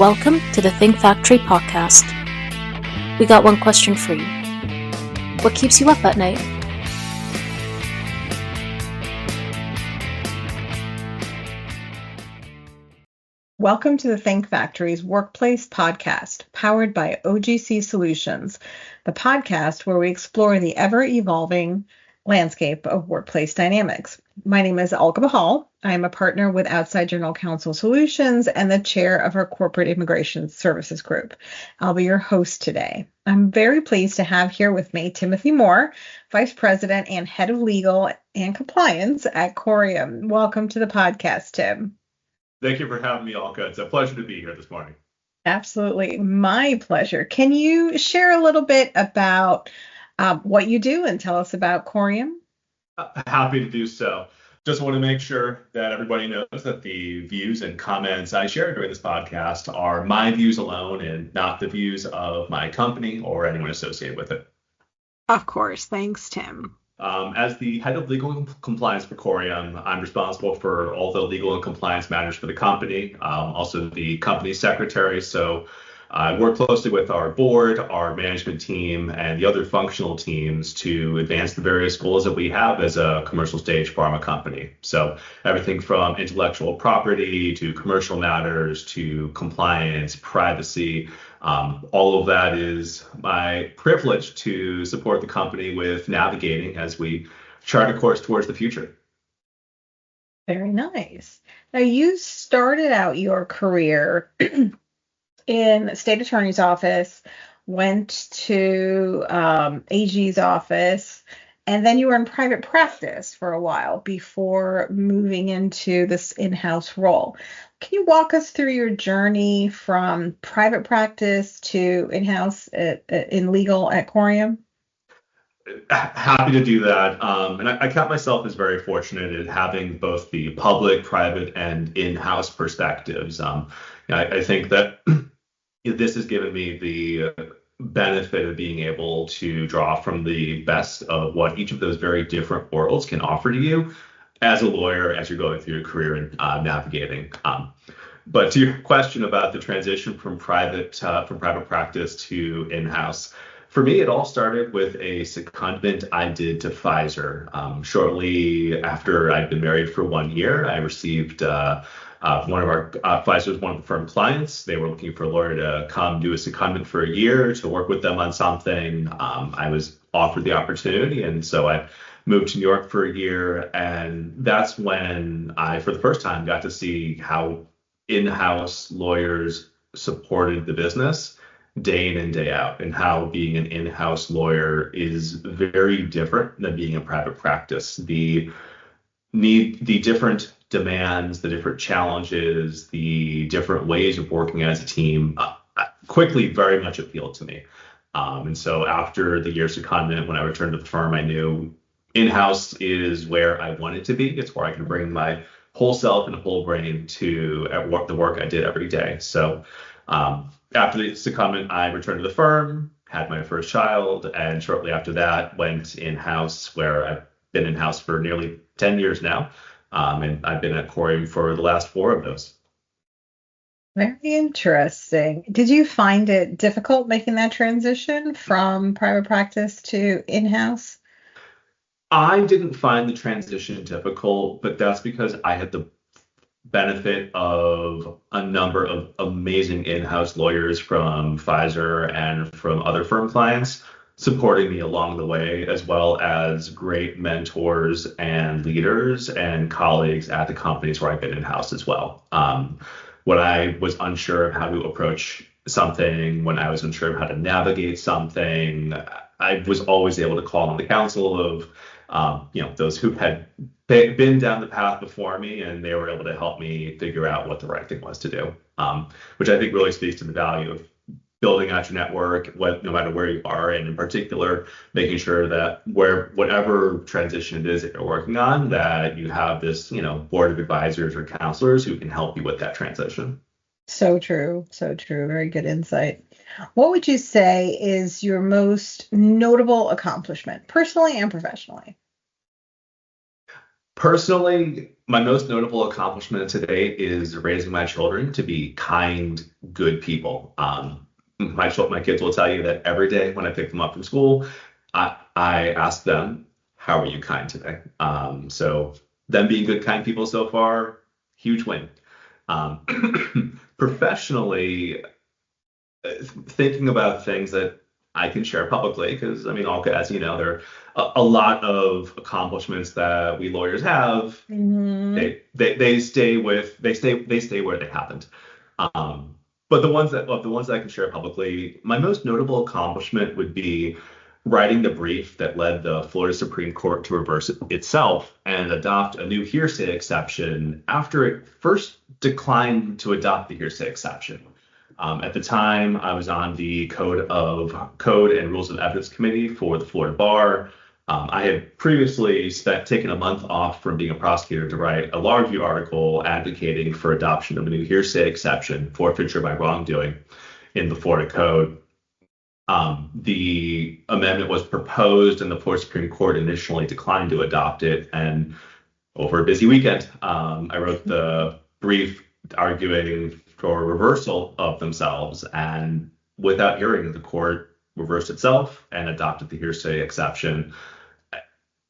Welcome to the Think Factory podcast. We got one question for you. What keeps you up at night? Welcome to the Think Factory's Workplace podcast, powered by OGC Solutions, the podcast where we explore the ever-evolving landscape of workplace dynamics. My name is Alka Bahal. I am a partner with Outside General Counsel Solutions and the chair of our Corporate Immigration Services Group. I'll be your host today. I'm very pleased to have here with me Timothy Moore, Vice President and Head of Legal and Compliance at Corium. Welcome to the podcast, Tim. Thank you for having me, Alka. It's a pleasure to be here this morning. Absolutely. My pleasure. Can you share a little bit about what you do and tell us about Corium? Happy to do so. Just want to make sure that everybody knows that the views and comments I share during this podcast are my views alone and not the views of my company or anyone associated with it. Of course. Thanks, Tim. As the head of legal and compliance for Corium, I'm responsible for all the legal and compliance matters for the company, also the company secretary. So I work closely with our board, our management team, and the other functional teams to advance the various goals that we have as a commercial stage pharma company. So everything from intellectual property to commercial matters to compliance, privacy, all of that is my privilege to support the company with navigating as we chart a course towards the future. Very nice. Now, you started out your career in the state attorney's office, went to AG's office, and then you were in private practice for a while before moving into this in-house role. Can you walk us through your journey from private practice to in-house in legal at Corium? Happy to do that. And I count myself as very fortunate at having both the public, private, and in-house perspectives. I think that this has given me the benefit of being able to draw from the best of what each of those very different worlds can offer to you as a lawyer as you're going through your career and navigating. But to your question about the transition from private practice to in-house, for me, it all started with a secondment I did to Pfizer. Shortly after I'd been married for 1 year, I received one of our Pfizer's one of the firm clients. They were looking for a lawyer to come do a secondment for a year to work with them on something. I was offered the opportunity, and so I moved to New York for a year, and that's when I, for the first time, got to see how in-house lawyers supported the business day in and day out, and how being an in-house lawyer is very different than being in private practice. The different demands, the different challenges, the different ways of working as a team quickly very much appealed to me. And so after the year secondment, when I returned to the firm, I knew in-house is where I wanted to be. It's where I can bring my whole self and whole brain to the work I did every day. So after the secondment, I returned to the firm, had my first child, and shortly after that went in-house, where I've been in-house for nearly 10 years now. And I've been at Corium for the last 4 of those. Very interesting. Did you find it difficult making that transition from private practice to in-house? I didn't find the transition difficult, but that's because I had the benefit of a number of amazing in-house lawyers from Pfizer and from other firm clients supporting me along the way, as well as great mentors and leaders and colleagues at the companies where I've been in-house as well. When I was unsure of how to approach something, when I was unsure of how to navigate something, I was always able to call on the counsel of those who had been down the path before me, and they were able to help me figure out what the right thing was to do, which I think really speaks to the value of building out your network, no matter where you are, and in particular, making sure that whatever transition it is that you're working on, that you have this, board of advisors or counselors who can help you with that transition. So true. So true. Very good insight. What would you say is your most notable accomplishment, personally and professionally? Personally, my most notable accomplishment today is raising my children to be kind, good people. My kids will tell you that every day when I pick them up from school, I ask them, "How are you kind today?" So them being good, kind people so far, huge win. Professionally, thinking about things that I can share publicly, because I mean, Alka, as you know, there are a lot of accomplishments that we lawyers have. They stay where they happened. But the ones that I can share publicly, my most notable accomplishment would be writing the brief that led the Florida Supreme Court to reverse itself and adopt a new hearsay exception after it first declined to adopt the hearsay exception. At the time, I was on the Code and Rules of Evidence Committee for the Florida Bar. I had previously taken a month off from being a prosecutor to write a law review article advocating for adoption of a new hearsay exception, forfeiture by wrongdoing, in the Florida Code. The amendment was proposed and the Florida Supreme Court initially declined to adopt it. And over a busy weekend, I wrote the brief arguing for reversal of themselves. And without hearing, the court reversed itself and adopted the hearsay exception.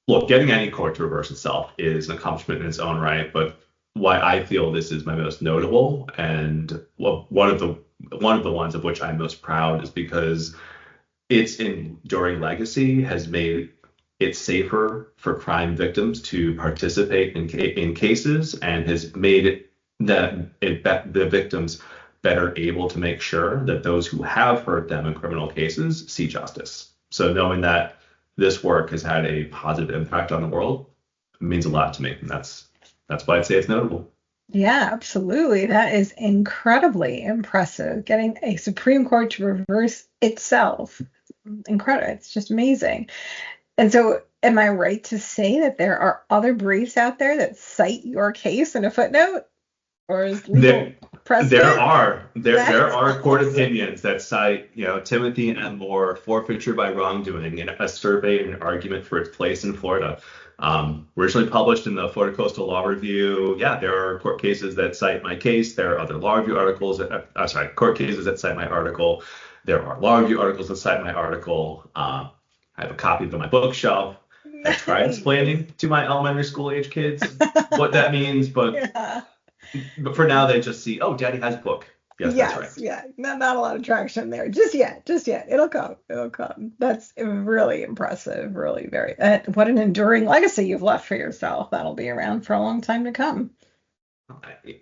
Look, getting any court to reverse itself is an accomplishment in its own right, but why I feel this is my most notable and one of the ones of which I'm most proud is because its enduring legacy has made it safer for crime victims to participate in cases and has made the victims better able to make sure that those who have hurt them in criminal cases see justice. So knowing that this work has had a positive impact on the world means a lot to me. And that's why I'd say it's notable. Yeah, absolutely. That is incredibly impressive. Getting a Supreme Court to reverse itself. Incredible. It's just amazing. And so am I right to say that there are other briefs out there that cite your case in a footnote? Or is legal precedent? There are court opinions that cite, Timothy and Moore, forfeiture by wrongdoing, in a survey and an argument for its place in Florida. Originally published in the Florida Coastal Law Review. Yeah, there are court cases that cite my case. There are other law review articles court cases that cite my article. There are law review articles that cite my article. I have a copy of it on my bookshelf. I try explaining to my elementary school age kids what that means, but for now they just see, oh, Daddy has a book. Yes, that's right. Yeah, not a lot of traction there. Just yet. It'll come. That's really impressive. Really very. What an enduring legacy you've left for yourself. That'll be around for a long time to come. I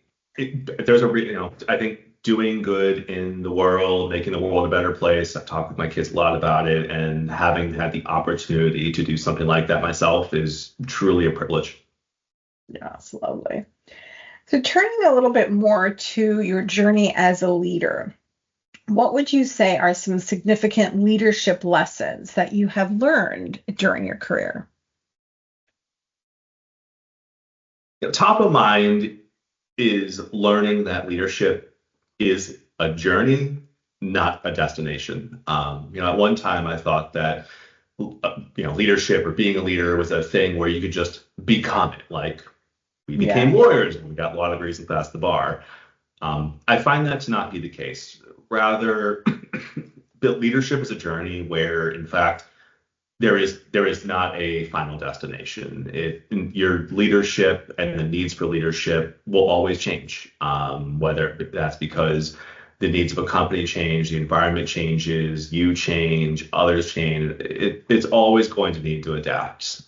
think doing good in the world, making the world a better place. I've talked with my kids a lot about it, and having had the opportunity to do something like that myself is truly a privilege. Yeah, it's lovely. So turning a little bit more to your journey as a leader, what would you say are some significant leadership lessons that you have learned during your career? Top of mind is learning that leadership is a journey, not a destination. At one time I thought that leadership or being a leader was a thing where you could just become it. Like, we became lawyers and we got law degrees and passed the bar. I find that to not be the case. Rather, leadership is a journey where, in fact, there is not a final destination. Your leadership and the needs for leadership will always change, whether that's because the needs of a company change, the environment changes, you change, others change. It's always going to need to adapt.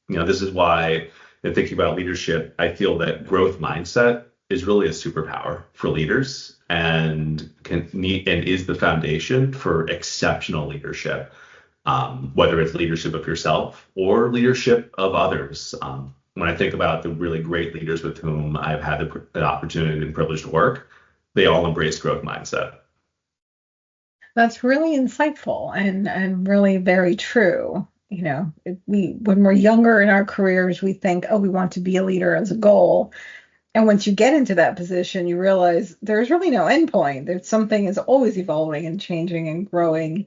This is why, in thinking about leadership, I feel that growth mindset is really a superpower for leaders and is the foundation for exceptional leadership, whether it's leadership of yourself or leadership of others. When I think about the really great leaders with whom I've had the opportunity and privilege to work, they all embrace growth mindset. That's really insightful and really very true. When we're younger in our careers, we think, oh, we want to be a leader as a goal. And once you get into that position, you realize there's really no end point. There's something is always evolving and changing and growing.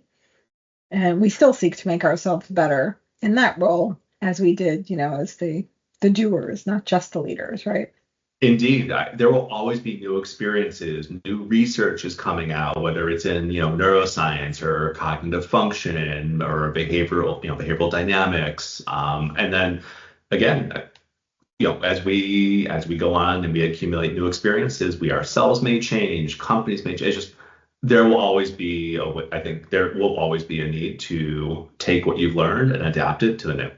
And we still seek to make ourselves better in that role as we did, as the the doers, not just the leaders, right? Indeed, there will always be new experiences, new research is coming out, whether it's in neuroscience or cognitive function or behavioral dynamics, and then again, as we go on and we accumulate new experiences, we ourselves may change, companies may change. It's just there will always be, I think there will always be a need to take what you've learned and adapt it to the new.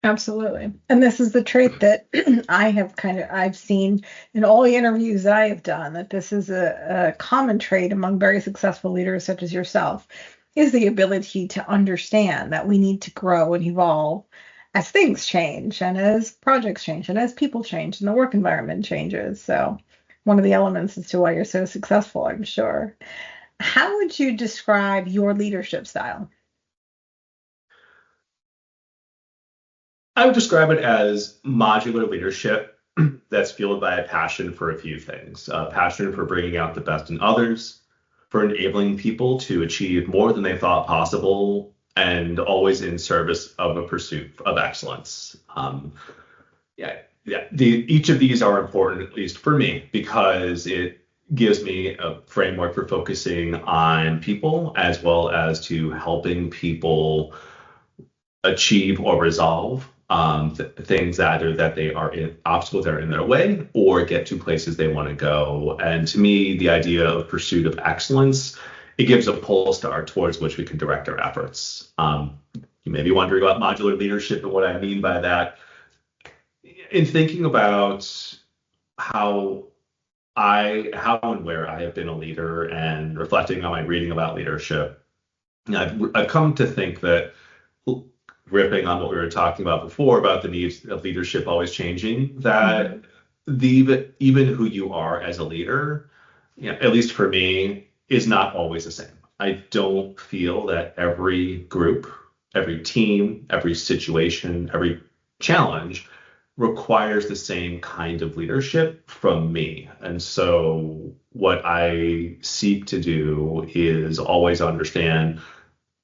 Absolutely. And this is the trait that I've seen in all the interviews that I have done, that this is a common trait among very successful leaders such as yourself, is the ability to understand that we need to grow and evolve as things change and as projects change and as people change and the work environment changes. So one of the elements as to why you're so successful, I'm sure. How would you describe your leadership style? I would describe it as modular leadership that's fueled by a passion for a few things. A passion for bringing out the best in others, for enabling people to achieve more than they thought possible, and always in service of a pursuit of excellence. Each of these are important, at least for me, because it gives me a framework for focusing on people as well as to helping people achieve or resolve things either that they are in obstacles that are in their way or get to places they want to go. And to me, the idea of pursuit of excellence, it gives a pole star towards which we can direct our efforts. You may be wondering about modular leadership and what I mean by that. In thinking about how and where I have been a leader and reflecting on my reading about leadership, I've come to think that, ripping on what we were talking about before about the needs of leadership always changing, that even who you are as a leader, at least for me, is not always the same. I don't feel that every group, every team, every situation, every challenge requires the same kind of leadership from me. And so what I seek to do is always understand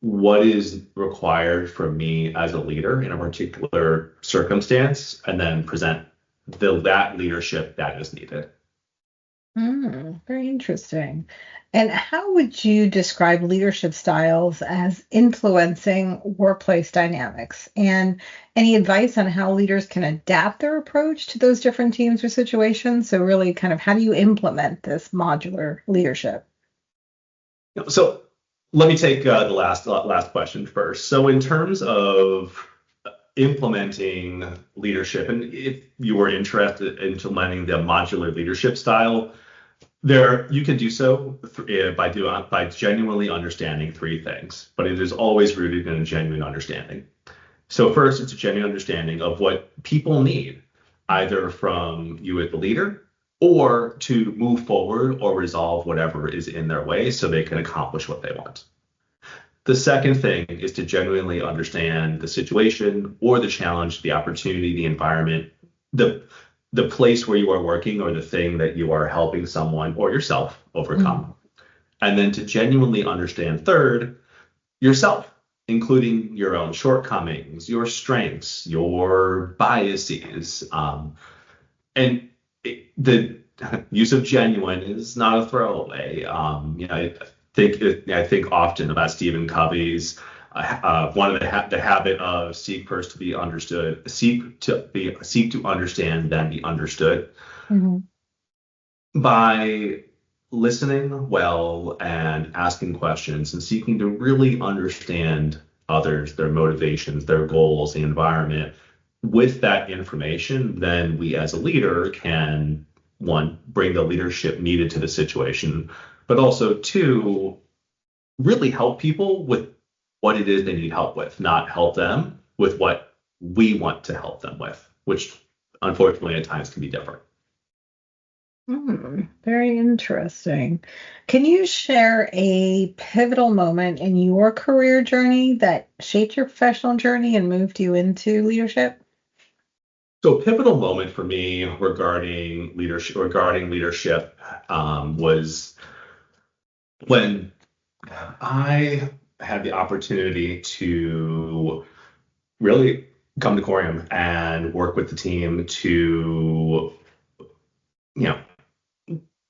what is required from me as a leader in a particular circumstance, and then present that leadership that is needed. Very interesting. And how would you describe leadership styles as influencing workplace dynamics? And any advice on how leaders can adapt their approach to those different teams or situations? So really kind of how do you implement this modular leadership? So let me take the last question first. So in terms of implementing leadership, and if you were interested in implementing the modular leadership style, you can do so by genuinely understanding three things, but it is always rooted in a genuine understanding. So first, it's a genuine understanding of what people need, either from you as the leader or to move forward or resolve whatever is in their way so they can accomplish what they want. The second thing is to genuinely understand the situation or the challenge, the opportunity, the environment, the place where you are working or the thing that you are helping someone or yourself overcome. And then to genuinely understand, third, yourself, including your own shortcomings, your strengths, your biases. And the use of genuine is not a throwaway. I think often about Stephen Covey's one of the habit of seek first to be understood, seek to understand, then be understood. By listening well and asking questions and seeking to really understand others, their motivations, their goals, the environment. With that information, then we as a leader can, one, bring the leadership needed to the situation, but also two, really help people with what it is they need help with, not help them with what we want to help them with, which unfortunately at times can be different. Very interesting. Can you share a pivotal moment in your career journey that shaped your professional journey and moved you into leadership? So a pivotal moment for me regarding leadership was when I had the opportunity to really come to Corium and work with the team to, you know,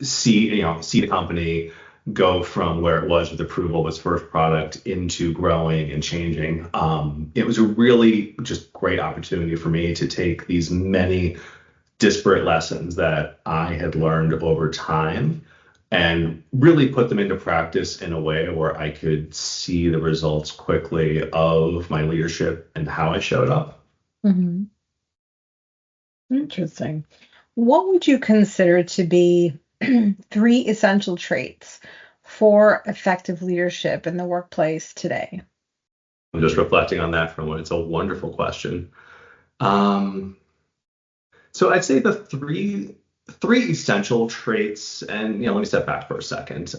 see the company go from where it was with approval of its first product into growing and changing. It was a really just great opportunity for me to take these many disparate lessons that I had learned over time and really put them into practice in a way where I could see the results quickly of my leadership and how I showed up. Mm-hmm. Interesting. What would you consider to be 3 essential traits for effective leadership in the workplace today? I'm just reflecting on that for a moment. It's a wonderful question. So I'd say the three essential traits, and let me step back for a second.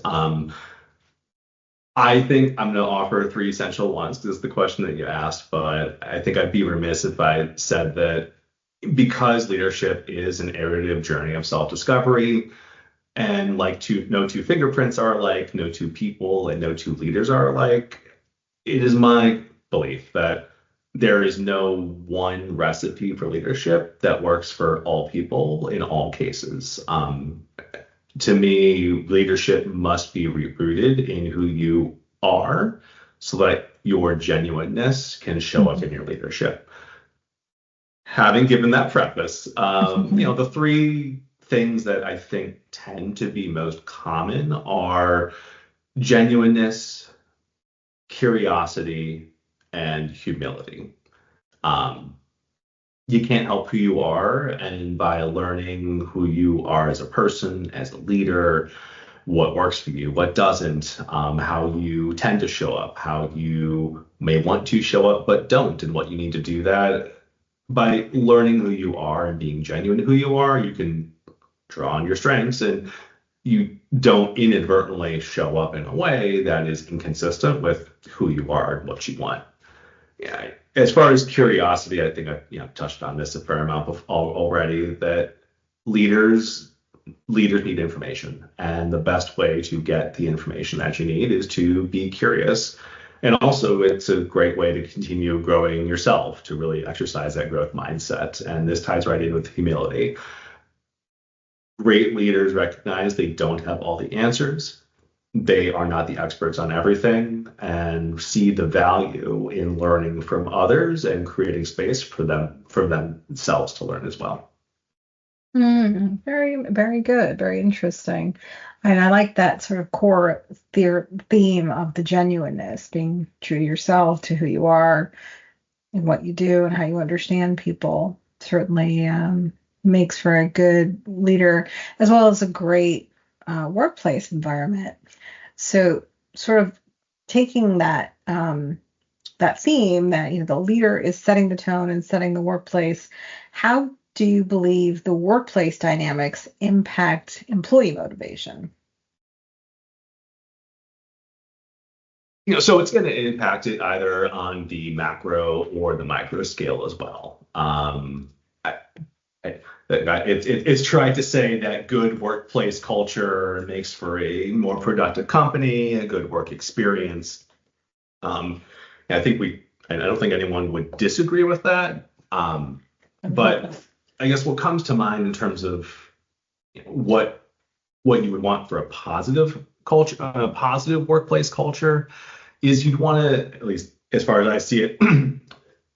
I think I'm going to offer 3 essential ones because it's the question that you asked, but I think I'd be remiss if I said that because leadership is an iterative journey of self-discovery, and like no two fingerprints are alike, no two people and no two leaders are alike, it is my belief that there is no one recipe for leadership that works for all people in all cases. To me, leadership must be rooted in who you are so that your genuineness can show up in your leadership. Having given that preface, the 3 things that I think tend to be most common are genuineness, curiosity, and humility. You can't help who you are, and by learning who you are as a person, as a leader, what works for you, what doesn't, how you tend to show up, how you may want to show up but don't, and what you need to do that. By learning who you are and being genuine to who you are, you can draw on your strengths and you don't inadvertently show up in a way that is inconsistent with who you are and what you want. Yeah. As far as curiosity, I think I've touched on this a fair amount already, that leaders need information, and the best way to get the information that you need is to be curious. And also, it's a great way to continue growing yourself, to really exercise that growth mindset. And this ties right in with humility. Great leaders recognize they don't have all the answers. They are not the experts on everything, and see the value in learning from others and creating space for themselves to learn as well. Very, very good. Very interesting. And I like that sort of core theme of the genuineness, being true to yourself, to who you are, and what you do, and how you understand people. Certainly makes for a good leader, as well as a great workplace environment. So, sort of taking that theme that the leader is setting the tone and setting the workplace, how do you believe the workplace dynamics impact employee motivation? So it's going to impact it either on the macro or the micro scale as well. It's tried to say that good workplace culture makes for a more productive company, a good work experience. I don't think anyone would disagree with that. But I guess what comes to mind in terms of what you would want for a positive culture, a positive workplace culture, is you'd want to, at least as far as I see it,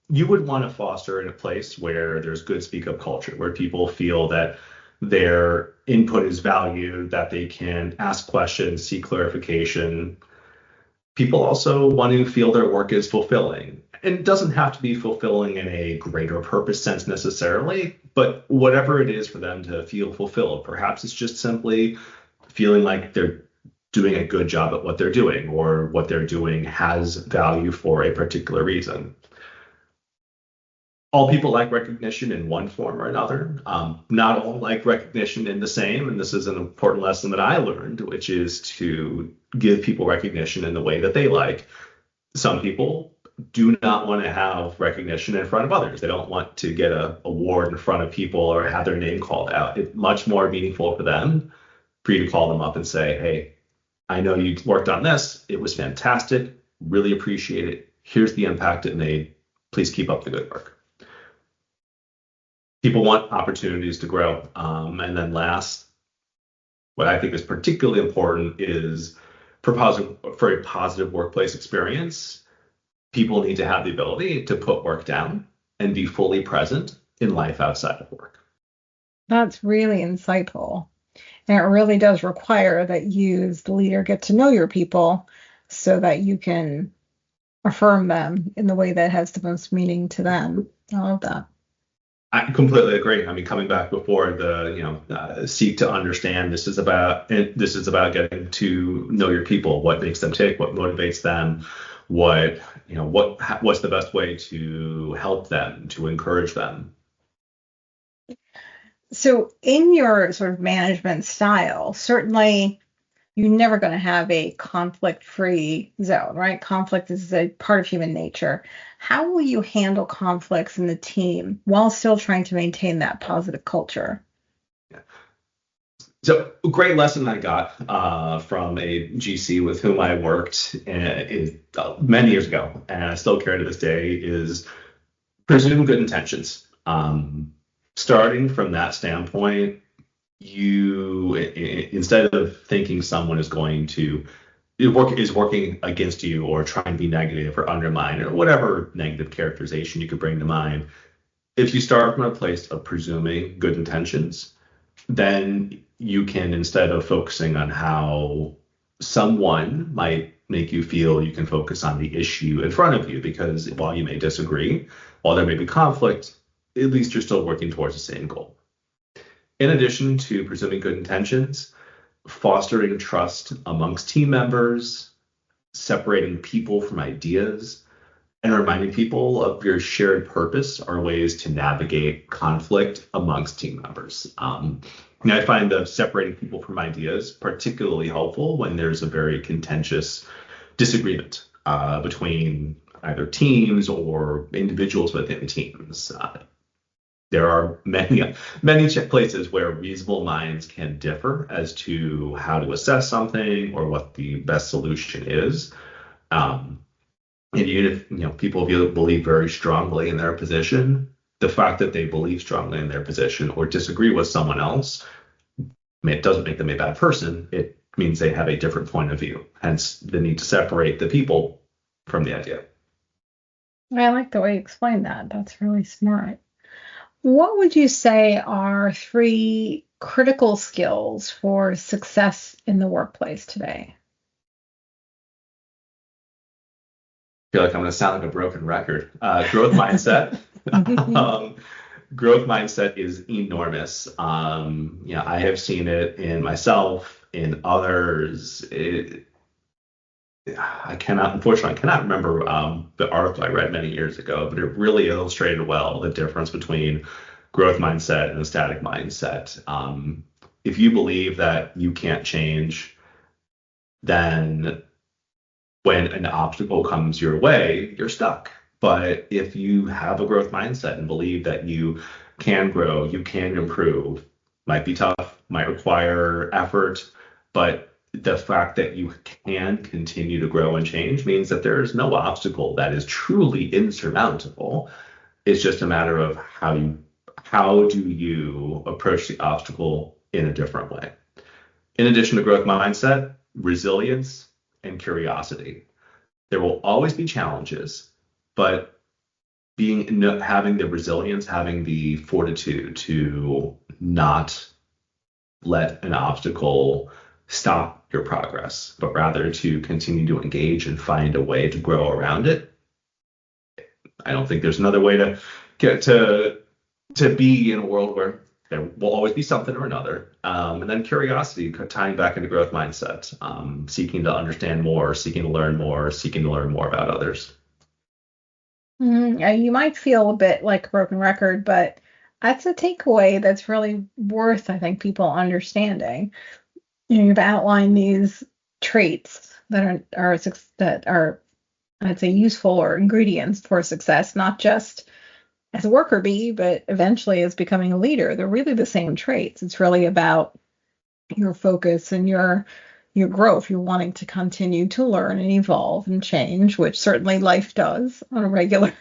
you would want to foster in a place where there's good speak up culture, where people feel that their input is valued, that they can ask questions, seek clarification. People also want to feel their work is fulfilling. And it doesn't have to be fulfilling in a greater purpose sense necessarily, but whatever it is for them to feel fulfilled. Perhaps it's just simply feeling like they're doing a good job at what they're doing, or what they're doing has value for a particular reason. All people like recognition in one form or another. Not all like recognition in the same, and this is an important lesson that I learned, which is to give people recognition in the way that they like. Some people do not want to have recognition in front of others. They don't want to get an award in front of people or have their name called out. It's much more meaningful for them for you to call them up and say, hey, I know you worked on this. It was fantastic. Really appreciate it. Here's the impact it made. Please keep up the good work. People want opportunities to grow. And then last, what I think is particularly important is for a positive workplace experience, people need to have the ability to put work down and be fully present in life outside of work. That's really insightful. And it really does require that you, as the leader, get to know your people so that you can affirm them in the way that has the most meaning to them. I love that. I completely agree. I mean, coming back before seek to understand. This is about getting to know your people. What makes them tick? What motivates them? What's the best way to help them, to encourage them? So, in your sort of management style, certainly you're never going to have a conflict-free zone, right? Conflict is a part of human nature. How will you handle conflicts in the team while still trying to maintain that positive culture? Yeah. So a great lesson I got from a GC with whom I worked many years ago, and I still carry to this day, is presume good intentions. Starting from that standpoint, you, instead of thinking someone is working against you or trying to be negative or undermine or whatever negative characterization you could bring to mind, if you start from a place of presuming good intentions, then you can, instead of focusing on how someone might make you feel, you can focus on the issue in front of you, because while you may disagree, while there may be conflict, at least you're still working towards the same goal. In addition to presuming good intentions, fostering trust amongst team members, separating people from ideas, and reminding people of your shared purpose are ways to navigate conflict amongst team members. I find the separating people from ideas particularly helpful when there's a very contentious disagreement between either teams or individuals within teams. There are many places where reasonable minds can differ as to how to assess something or what the best solution is. And even if people believe very strongly in their position, the fact that they believe strongly in their position or disagree with someone else, it doesn't make them a bad person. It means they have a different point of view. Hence, the need to separate the people from the idea. I like the way you explained that. That's really smart. What would you say are 3 critical skills for success in the workplace today? I feel like I'm going to sound like a broken record. Growth mindset. Growth mindset is enormous. I have seen it in myself, in others. Unfortunately, I cannot remember the article I read many years ago, but it really illustrated well the difference between growth mindset and a static mindset. If you believe that you can't change, then when an obstacle comes your way, you're stuck. But if you have a growth mindset and believe that you can grow, you can improve, might be tough, might require effort, but the fact that you can continue to grow and change means that there is no obstacle that is truly insurmountable. It's just a matter of how do you approach the obstacle in a different way. In addition to growth mindset, resilience and curiosity. There will always be challenges, but having the resilience, having the fortitude to not let an obstacle stop your progress, but rather to continue to engage and find a way to grow around it. I don't think there's another way to get to be in a world where there will always be something or another. And then curiosity, tying back into growth mindset, seeking to understand more, seeking to learn more, seeking to learn more about others. You might feel a bit like a broken record, but that's a takeaway that's really worth, I think, people understanding. You've outlined these traits that are, I'd say, useful or ingredients for success, not just as a worker bee, but eventually as becoming a leader. They're really the same traits. It's really about your focus and your growth. You're wanting to continue to learn and evolve and change, which certainly life does on a regular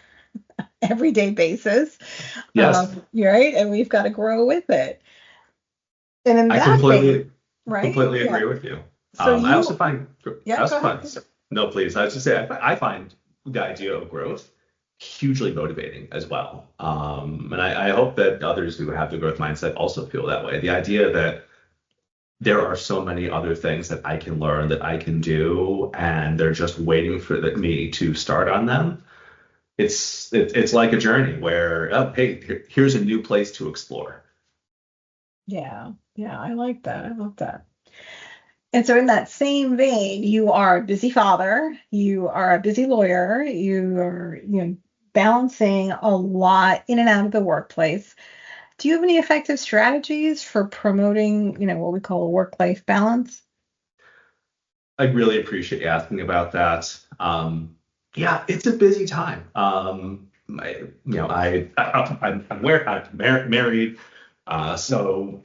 everyday basis. Yes. Right? And we've got to grow with it. And in I that completely vein, right? completely Yeah. agree with you. So I also find yeah, go ahead. no, please. I was just say I find the idea of growth hugely motivating as well. And I hope that others who have the growth mindset also feel that way. The idea that there are so many other things that I can learn, that I can do, and they're just waiting for me to start on them. It's like a journey where, oh, hey, here's a new place to explore. Yeah. Yeah, I like that. I love that. And so in that same vein, you are a busy father, you are a busy lawyer, you are, balancing a lot in and out of the workplace. Do you have any effective strategies for promoting, what we call a work-life balance? I really appreciate you asking about that. Yeah, it's a busy time. I'm married, so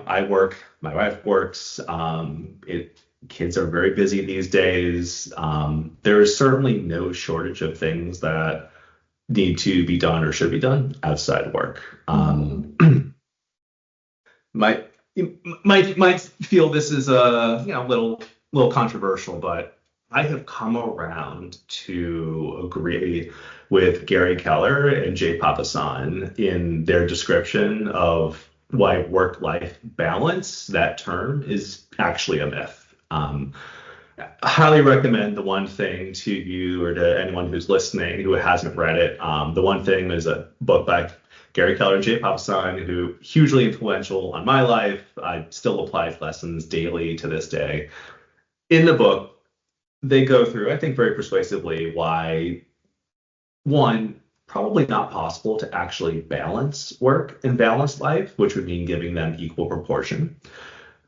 I work, my wife works. Kids are very busy these days. There is certainly no shortage of things that need to be done or should be done outside work. Might might feel this is a little controversial, but I have come around to agree with Gary Keller and Jay Papasan in their description of why work-life balance, that term, is actually a myth. I highly recommend The One Thing to you or to anyone who's listening who hasn't read it. The One Thing is a book by Gary Keller and Jay Papasan, who hugely influential on my life. I still apply lessons daily to this day. In the book, they go through, I think very persuasively, why, one, probably not possible to actually balance work and balance life, which would mean giving them equal proportion,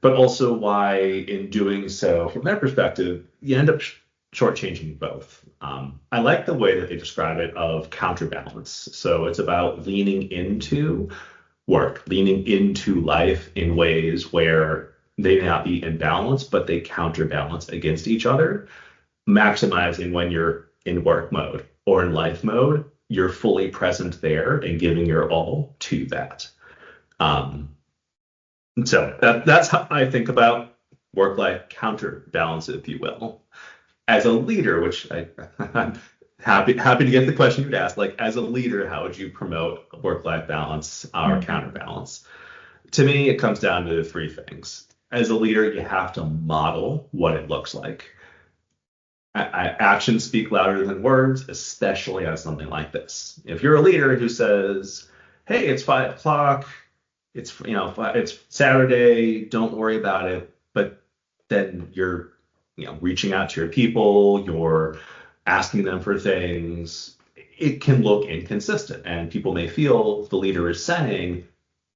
but also why, in doing so, from their perspective, you end up shortchanging both. I like the way that they describe it of counterbalance. So it's about leaning into work, leaning into life in ways where they may not be in balance, but they counterbalance against each other, maximizing when you're in work mode or in life mode, you're fully present there and giving your all to that. So that's how I think about work-life counterbalance, if you will. As a leader, which I'm happy to get the question you'd ask, like as a leader, how would you promote work-life balance or counterbalance? To me, it comes down to three things. As a leader, you have to model what it looks like. Actions speak louder than words, especially on something like this. If you're a leader who says, "Hey, it's 5 o'clock. It's Saturday. Don't worry about it," but then you're reaching out to your people, you're asking them for things, it can look inconsistent. And people may feel the leader is saying,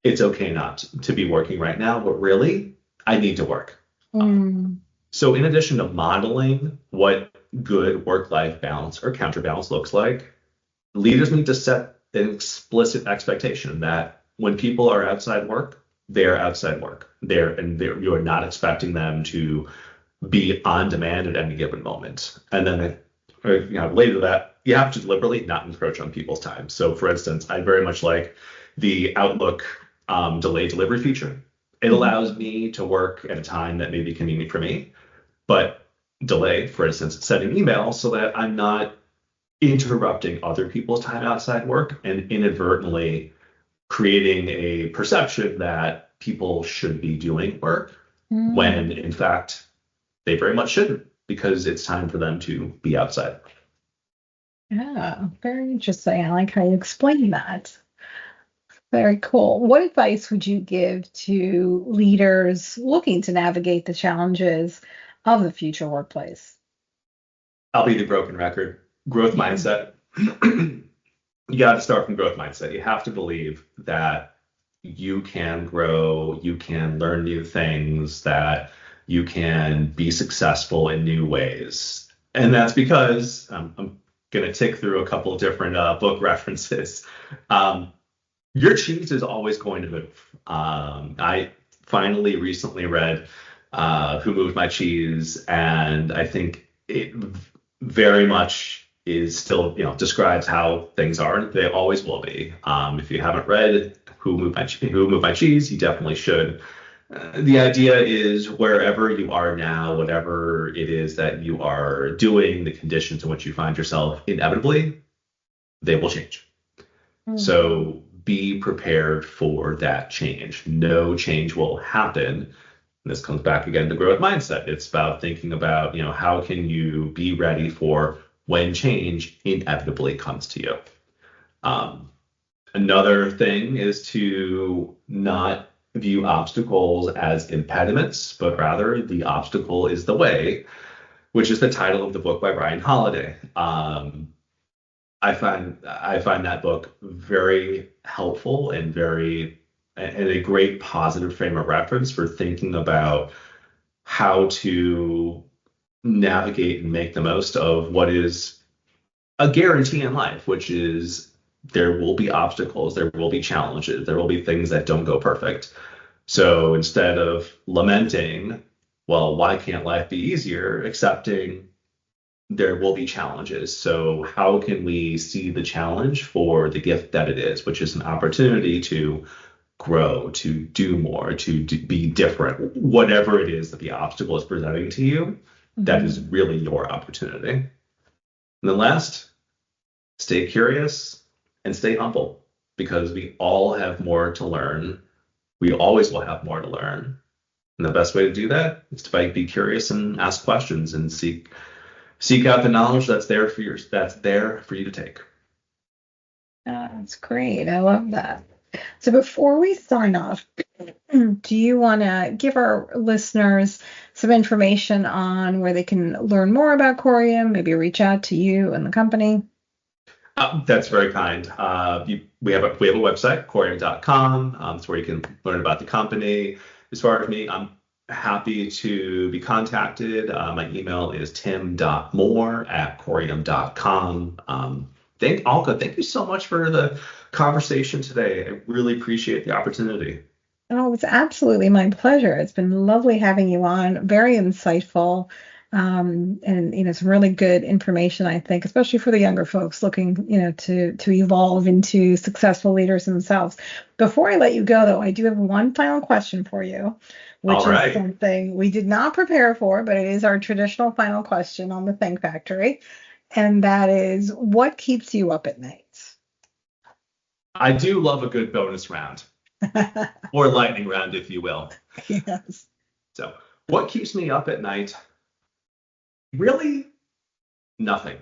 it's okay not to be working right now, but really, I need to work. So in addition to modeling what good work-life balance or counterbalance looks like, leaders need to set an explicit expectation that when people are outside work, they're outside work. You are not expecting them to be on demand at any given moment. And then related to that, you have to deliberately not encroach on people's time. So for instance, I very much like the Outlook delay delivery feature. It allows me to work at a time that may be convenient for me, but delay, for instance, sending emails so that I'm not interrupting other people's time outside work and inadvertently creating a perception that people should be doing work when in fact they very much shouldn't, because it's time for them to be outside. Yeah, very interesting. I like how you explain that. Very cool. What advice would you give to leaders looking to navigate the challenges of the future workplace? I'll be the broken record. Growth mindset. You got to start from growth mindset. You have to believe that you can grow, you can learn new things, that you can be successful in new ways. And that's because I'm going to tick through a couple of different book references. Your cheese is always going to move. I finally recently read Who Moved My Cheese, and I think it very much is still, describes how things are, and they always will be. If you haven't read Who Moved My Cheese, you definitely should. The idea is wherever you are now, whatever it is that you are doing, the conditions in which you find yourself, inevitably, they will change. So be prepared for that change. No change will happen. And this comes back again to growth mindset. It's about thinking about, how can you be ready for when change inevitably comes to you. Another thing is to not view obstacles as impediments, but rather the obstacle is the way, which is the title of the book by Ryan Holiday. I find that book very helpful and a great positive frame of reference for thinking about how to navigate and make the most of what is a guarantee in life, which is there will be obstacles, there will be challenges, there will be things that don't go perfect. So instead of lamenting, well, why can't life be easier, accepting there will be challenges. So how can we see the challenge for the gift that it is, which is an opportunity to grow, to do more, to be different, whatever it is that the obstacle is presenting to you, that is really your opportunity. And then last, stay curious and stay humble, because we all have more to learn. We always will have more to learn. And the best way to do that is to be curious and ask questions and seek out the knowledge that's there for you to take. That's great. I love that. So before we sign off, do you want to give our listeners some information on where they can learn more about Corium, maybe reach out to you and the company? That's very kind. We have a website, Corium.com. That's where you can learn about the company. As far as me, I'm happy to be contacted. My email is tim.moore@corium.com. Alka, thank you so much for the conversation today. I really appreciate the opportunity. Oh, it's absolutely my pleasure. It's been lovely having you on. Very insightful. And some really good information, I think, especially for the younger folks looking, to evolve into successful leaders themselves. Before I let you go, though, I do have one final question for you, which is something we did not prepare for, but it is our traditional final question on the Think Factory. And that is, what keeps you up at night? I do love a good bonus round, or lightning round, if you will. Yes. So what keeps me up at night? Really, nothing.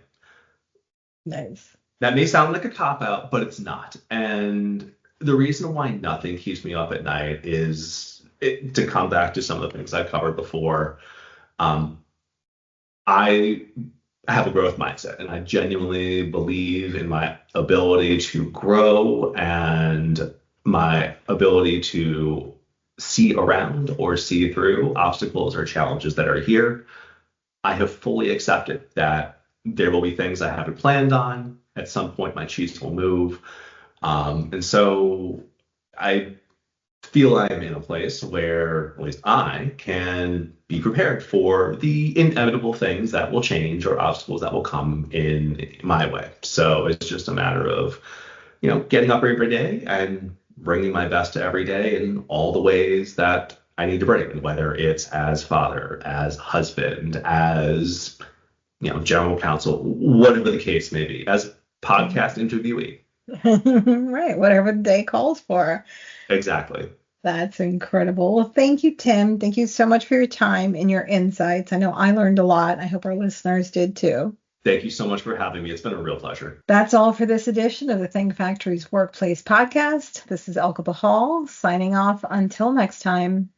Nice. That may sound like a cop-out, but it's not. And the reason why nothing keeps me up at night is, to come back to some of the things I've covered before, I have a growth mindset, and I genuinely believe in my ability to grow and my ability to see around or see through obstacles or challenges that are here. I have fully accepted that there will be things I haven't planned on. At some point, my cheese will move. And so I feel I'm in a place where at least I can be prepared for the inevitable things that will change or obstacles that will come in my way. So it's just a matter of, getting up every day and bringing my best to every day in all the ways that I need to bring, whether it's as father, as husband, as, general counsel, whatever the case may be, as podcast interviewee. Right, whatever the day calls for. Exactly. That's incredible. Well, thank you, Tim. Thank you so much for your time and your insights. I know I learned a lot. I hope our listeners did too. Thank you so much for having me. It's been a real pleasure. That's all for this edition of the Think Factory's Workplace Podcast. This is Alka Bahal signing off. Until next time.